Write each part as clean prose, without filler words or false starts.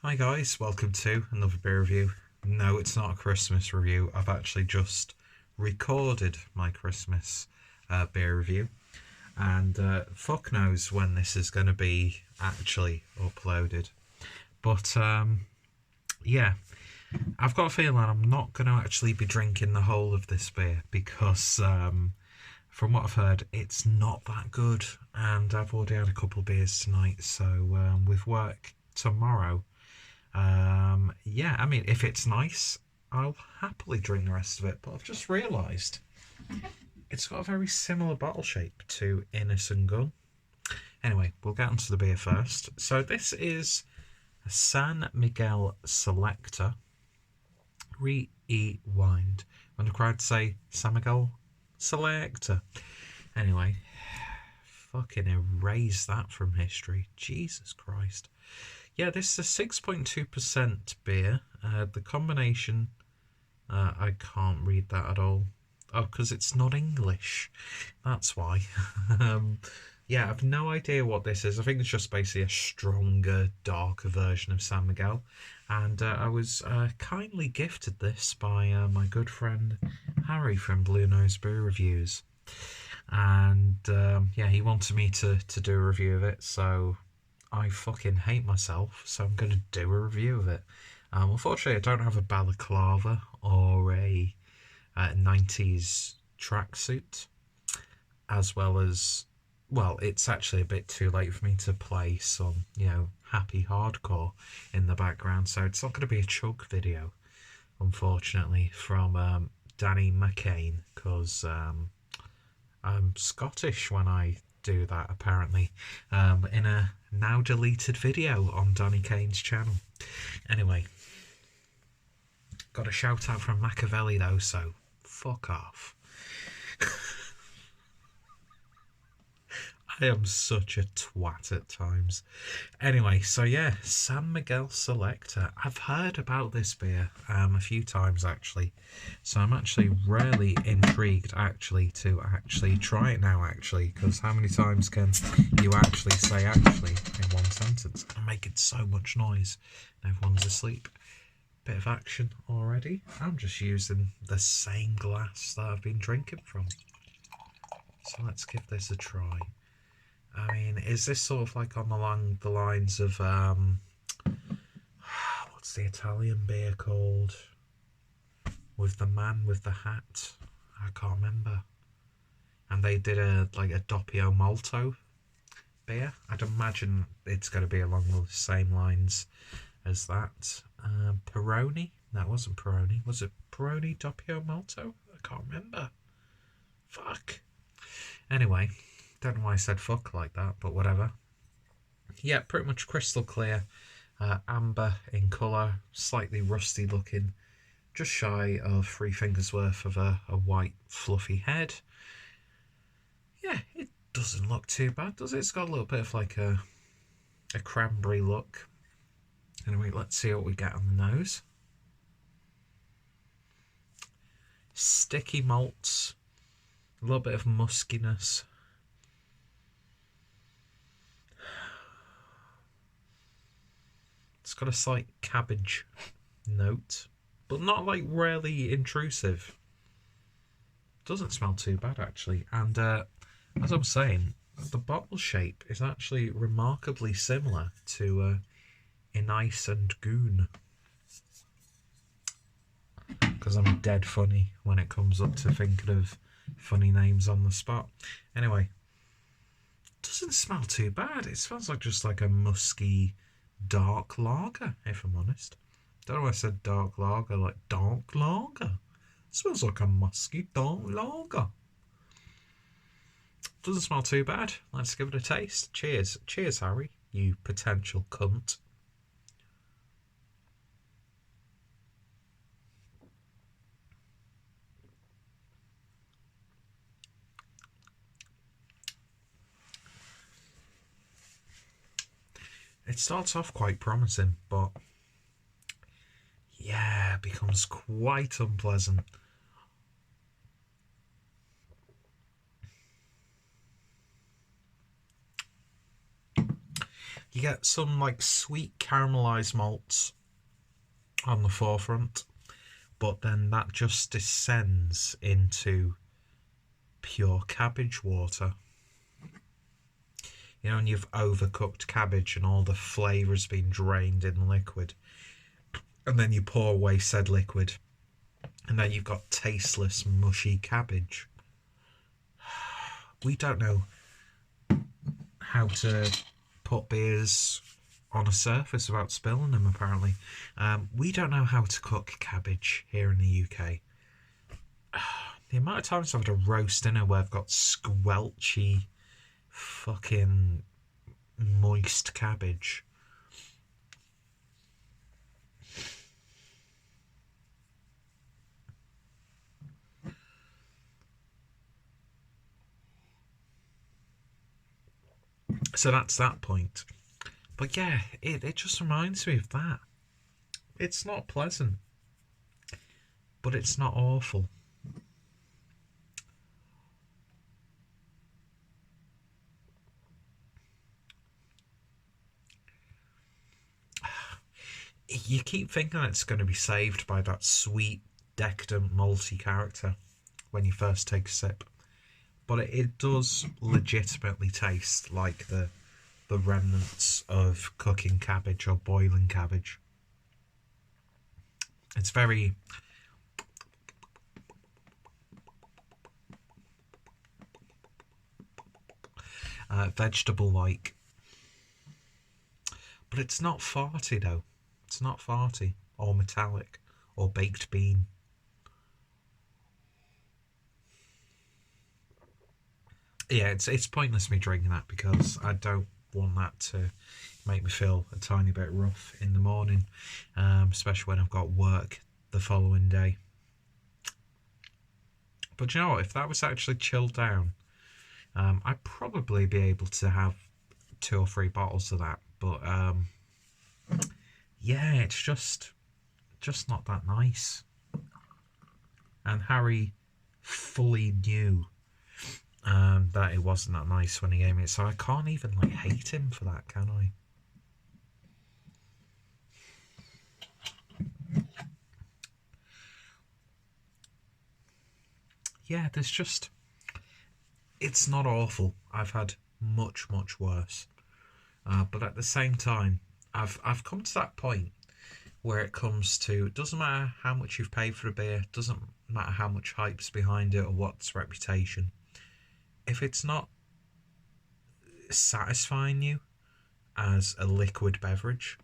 Hi guys, welcome to another beer review. No, it's not a Christmas review. I've actually just recorded my Christmas beer review, and fuck knows when this is going to be actually uploaded. But yeah, I've got a feeling I'm not going to actually be drinking the whole of this beer because from what I've heard, it's not that good, and I've already had a couple of beers tonight. So with work tomorrow, yeah, I mean, if it's nice, I'll happily drink the rest of it. But I've just realised it's got a very similar bottle shape to Innocent Gun. Anyway, we'll get onto the beer first. So this is a San Miguel Selecta rewind. When the crowd say San Miguel Selecta. Anyway, fucking erase that from history. Jesus Christ. Yeah, this is a 6.2% beer. The combination, I can't read that at all. Oh, because it's not English. That's why. Yeah, I've no idea what this is. I think it's just basically a stronger, darker version of San Miguel. And I was kindly gifted this by my good friend Harry from Bluenose Beer Reviews. And yeah, he wanted me to do a review of it, so I fucking hate myself, so I'm going to do a review of it. Unfortunately, I don't have a balaclava or a 90s tracksuit, as well as, well, it's actually a bit too late for me to play some, happy hardcore in the background, so it's not going to be a chug video, unfortunately, from Danny McCain, because I'm Scottish when I do that, apparently, in a now deleted video on Danny Kane's channel. Anyway, got a shout out from Machiavelli though, so fuck off. I am such a twat at times. Anyway, so yeah, San Miguel Selecta. I've heard about this beer a few times actually, so I'm actually really intrigued actually to actually try it now actually, because how many times can you actually say actually in one sentence and make it so much noise and everyone's asleep? Bit of action already. I'm just using the same glass that I've been drinking from, so let's give this a try. I mean, is this sort of like along the lines of what's the Italian beer called with the man with the hat? I can't remember. And they did a Doppio Malto beer. I'd imagine it's going to be along the same lines as that. Peroni? That wasn't Peroni. Was it Peroni Doppio Malto? I can't remember. Fuck. Anyway, don't know why I said fuck like that, but whatever. Yeah, pretty much crystal clear, amber in colour, slightly rusty looking, just shy of 3 fingers worth of a white fluffy head. Yeah, it doesn't look too bad, does it? It's got a little bit of like a cranberry look. Anyway, let's see what we get on the nose. Sticky malts, a little bit of muskiness. It's got a slight cabbage note, but not like really intrusive. Doesn't smell too bad actually, and as I was saying, the bottle shape is actually remarkably similar to Innice and Goon, because I'm dead funny when it comes up to thinking of funny names on the spot. Anyway, doesn't smell too bad. It smells like just like a musky dark lager, if I'm honest. Don't know why I said dark lager, like dark lager. It smells like a musky dark lager. Doesn't smell too bad. Let's give it a taste. Cheers. Cheers, Harry, you potential cunt. It starts off quite promising, but yeah, it becomes quite unpleasant. You get some like sweet caramelized malts on the forefront, but then that just descends into pure cabbage water. You know, and you've overcooked cabbage and all the flavour has been drained in liquid. And then you pour away said liquid. And then you've got tasteless, mushy cabbage. We don't know how to put beers on a surface without spilling them, apparently. We don't know how to cook cabbage here in the UK. The amount of times I've had a roast dinner where I've got squelchy, fucking moist cabbage. So that's that point. But yeah, it just reminds me of that. It's not pleasant, but it's not awful. You keep thinking it's going to be saved by that sweet, decadent, malty character when you first take a sip. But it does legitimately taste like the remnants of cooking cabbage or boiling cabbage. It's very vegetable-like. But it's not farty though. It's not farty or metallic or baked bean. Yeah, it's pointless me drinking that because I don't want that to make me feel a tiny bit rough in the morning, especially when I've got work the following day. But you know what? If that was actually chilled down, I'd probably be able to have 2 or 3 bottles of that. But yeah, it's just not that nice. And Harry fully knew that it wasn't that nice when he gave me it, so I can't even like hate him for that, can I? Yeah, there's just, it's not awful. I've had much worse, but at the same time, I've come to that point where it comes to, it doesn't matter how much you've paid for a beer, doesn't matter how much hype's behind it or what's reputation. If it's not satisfying you as a liquid beverage,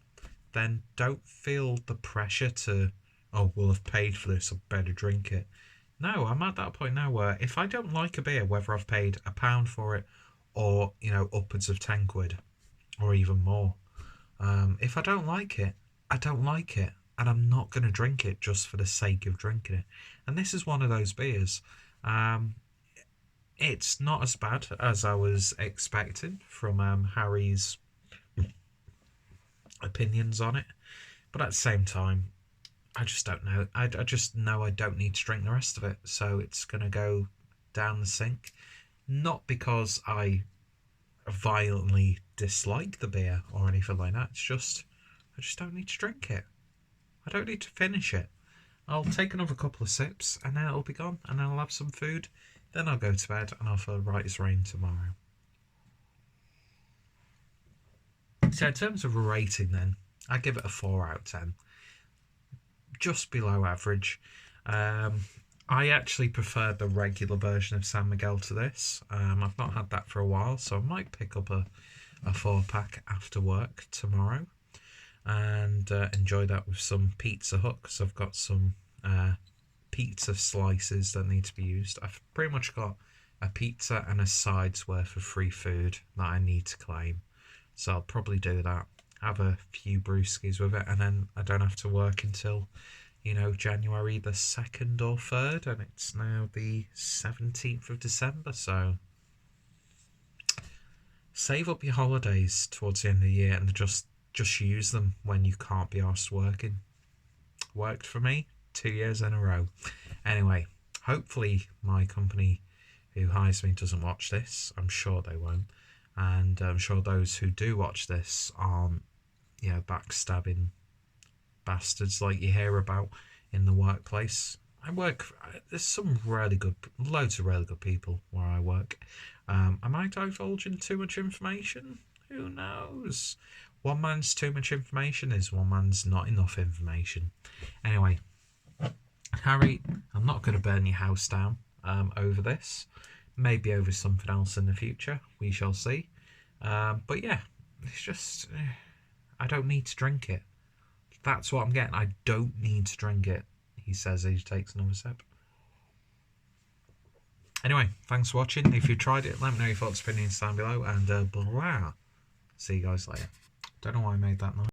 then don't feel the pressure to, oh, well, I've paid for this, I better drink it. No, I'm at that point now where if I don't like a beer, whether I've paid £1 for it or, you know, upwards of 10 quid or even more, if I don't like it, I don't like it, and I'm not going to drink it just for the sake of drinking it. And this is one of those beers. It's not as bad as I was expecting from Harry's opinions on it, but at the same time, I just don't know. I just know I don't need to drink the rest of it, so it's going to go down the sink. Not because I violently dislike the beer or anything like that. It's just, I just don't need to drink it. I don't need to finish it. I'll take another couple of sips and then it'll be gone, and then I'll have some food. Then I'll go to bed and I'll feel right as rain tomorrow. So in terms of a rating then, I give it a 4 out of 10. Just below average. I actually prefer the regular version of San Miguel to this. I've not had that for a while, so I might pick up a 4-pack after work tomorrow and enjoy that with some Pizza Hut, because I've got some pizza slices that need to be used. I've pretty much got a pizza and a side's worth of free food that I need to claim, so I'll probably do that, have a few brewskis with it, and then I don't have to work until, you know, January the 2nd or 3rd, and it's now the 17th of December, so save up your holidays towards the end of the year and just use them when you can't be arsed working. Worked for me 2 years in a row. Anyway, hopefully my company who hires me doesn't watch this. I'm sure they won't. And I'm sure those who do watch this aren't, backstabbing bastards like you hear about in the workplace. There's some loads of really good people where I work. Am I divulging too much information? Who knows? One man's too much information is one man's not enough information. Anyway, Harry, I'm not going to burn your house down over this. Maybe over something else in the future. We shall see. But yeah, it's just... I don't need to drink it. That's what I'm getting. I don't need to drink it, he says as he takes another sip. Anyway, thanks for watching. If you tried it, let me know your thoughts, opinions down below. And blah. See you guys later. Don't know why I made that noise.